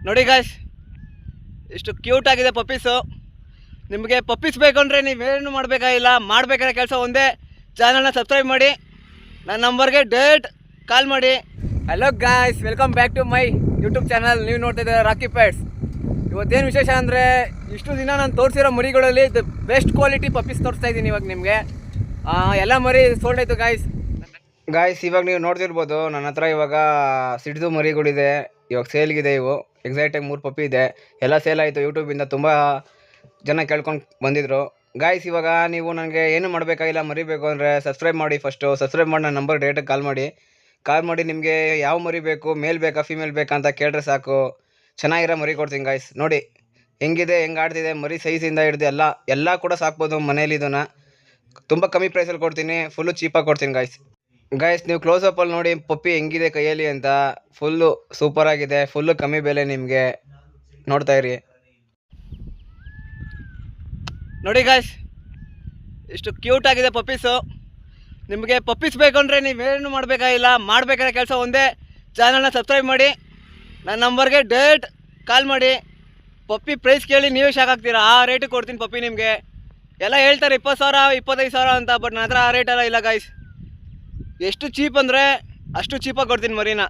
ನೋಡಿ ಗಾಯ್ಸ್, ಇಷ್ಟು ಕ್ಯೂಟ್ ಆಗಿದೆ ಪಪ್ಪೀಸು. ನಿಮಗೆ ಪಪ್ಪೀಸ್ ಬೇಕು ಅಂದರೆ ನೀವೇನು ಮಾಡಬೇಕಾಗಿಲ್ಲ, ಮಾಡಬೇಕಾದ ಕೆಲಸ ಒಂದೇ, ಚಾನಲ್ನ ಸಬ್ಸ್ಕ್ರೈಬ್ ಮಾಡಿ, ನನ್ನ ನಂಬರ್ಗೆ ಡೈರೆಕ್ಟ್ ಕಾಲ್ ಮಾಡಿ. Hello guys, welcome back to my YouTube channel. ನೀವು ನೋಡ್ತಾ ಇದ್ದೀರಾ ರಾಕಿ ಪೆಟ್ಸ್. ಇವತ್ತೇನು ವಿಶೇಷ ಅಂದರೆ, ಇಷ್ಟು ದಿನ ನಾನು ತೋರಿಸಿರೋ ಮರಿಗಳಲ್ಲಿ ದ ಬೆಸ್ಟ್ ಕ್ವಾಲಿಟಿ ಪಪ್ಪೀಸ್ ತೋರಿಸ್ತಾ ಇದ್ದೀನಿ ಇವಾಗ ನಿಮಗೆ. ಎಲ್ಲ ಮರಿ ಸೋಲ್ಡ್ ಆಯಿತು ಗಾಯ್ಸ್. ಇವಾಗ ನೀವು ನೋಡ್ತಿರ್ಬೋದು, ನನ್ನ ಹತ್ರ ಇವಾಗ ಸಿಡ್ದು ಮರಿಗಳಿದೆ, ಇವಾಗ ಸೇಲ್ಗಿದೆ. ಇವು ಎಕ್ಸಾಕ್ಟಾಗಿ 3 ಪಪ್ಪಿ ಇದೆ, ಎಲ್ಲ ಸೇಲ್ ಆಯಿತು. ಯೂಟ್ಯೂಬಿಂದ ತುಂಬ ಜನ ಕೇಳ್ಕೊಂಡು ಬಂದಿದ್ರು ಗಾಯ್ಸ್. ಇವಾಗ ನೀವು ನನಗೆ ಏನು ಮಾಡಬೇಕಾಗಿಲ್ಲ, ಮರಿ ಬೇಕು ಅಂದರೆ ಸಬ್ಸ್ಕ್ರೈಬ್ ಮಾಡಿ. ಫಸ್ಟು ಸಬ್ಸ್ಕ್ರೈಬ್ ಮಾಡಿ, ನನ್ನ ನಂಬರ್ ಡೈರೆಕ್ಟಾಗಿ ಕಾಲ್ ಮಾಡಿ ನಿಮಗೆ ಯಾವ ಮರಿ ಬೇಕು, ಮೇಲ್ ಬೇಕಾ ಫಿಮೇಲ್ ಬೇಕಾ ಅಂತ ಕೇಳಿದ್ರೆ ಸಾಕು, ಚೆನ್ನಾಗಿರೋ ಮರಿ ಕೊಡ್ತೀನಿ ಗಾಯ್ಸ್. ನೋಡಿ ಹೆಂಗಿದೆ, ಹೆಂಗೆ ಆಡ್ತಿದೆ ಮರಿ, ಸೈಜಿಂದ ಹಿಡ್ದು ಎಲ್ಲ ಕೂಡ ಸಾಕ್ಬೋದು ಮನೇಲಿ. ಇದನ್ನು ತುಂಬ ಕಮ್ಮಿ ಪ್ರೈಸಲ್ಲಿ ಕೊಡ್ತೀನಿ, ಫುಲ್ಲು ಚೀಪಾಗಿ ಕೊಡ್ತೀನಿ ಗಾಯ್ಸ್. ನೀವು ಕ್ಲೋಸಪ್ಪಲ್ಲಿ ನೋಡಿ ಪಪ್ಪಿ ಹೆಂಗಿದೆ ಕೈಯಲ್ಲಿ ಅಂತ, ಫುಲ್ಲು ಸೂಪರಾಗಿದೆ, ಫುಲ್ಲು ಕಮ್ಮಿ ಬೆಲೆ ನಿಮಗೆ. ನೋಡ್ತಾ ಇರಿ. ನೋಡಿ ಗಾಯ್ಸ್, ಇಷ್ಟು ಕ್ಯೂಟ್ ಆಗಿದೆ ಪಪ್ಪೀಸು. ನಿಮಗೆ ಪಪ್ಪೀಸ್ ಬೇಕು ಅಂದರೆ ನೀವೇನು ಮಾಡಬೇಕಾಗಿಲ್ಲ, ಮಾಡಬೇಕಾದ ಕೆಲಸ ಒಂದೇ, ಚಾನಲ್ನ ಸಬ್ಸ್ಕ್ರೈಬ್ ಮಾಡಿ, ನನ್ನ ನಂಬರ್ಗೆ ಡೈರೆಕ್ಟ್ ಕಾಲ್ ಮಾಡಿ. ಪಪ್ಪಿ ಪ್ರೈಸ್ ಕೇಳಿ ನೀವೇ ಶಾಕ್ ಆಗ್ತೀರಾ, ಆ ರೇಟಿಗೆ ಕೊಡ್ತೀನಿ ಪಪ್ಪಿ ನಿಮಗೆ. ಎಲ್ಲ ಹೇಳ್ತಾರೆ 20,000 25,000 ಅಂತ, ಬಟ್ ನನ್ನ ಹತ್ರ ಆ ರೇಟೆಲ್ಲ ಇಲ್ಲ ಗಾಯ್ಸ್. ಎಷ್ಟು ಚೀಪ್ ಅಂದರೆ ಅಷ್ಟು ಚೀಪಾಗಿ ಕೊಡ್ತೀನಿ ಮರಿನ.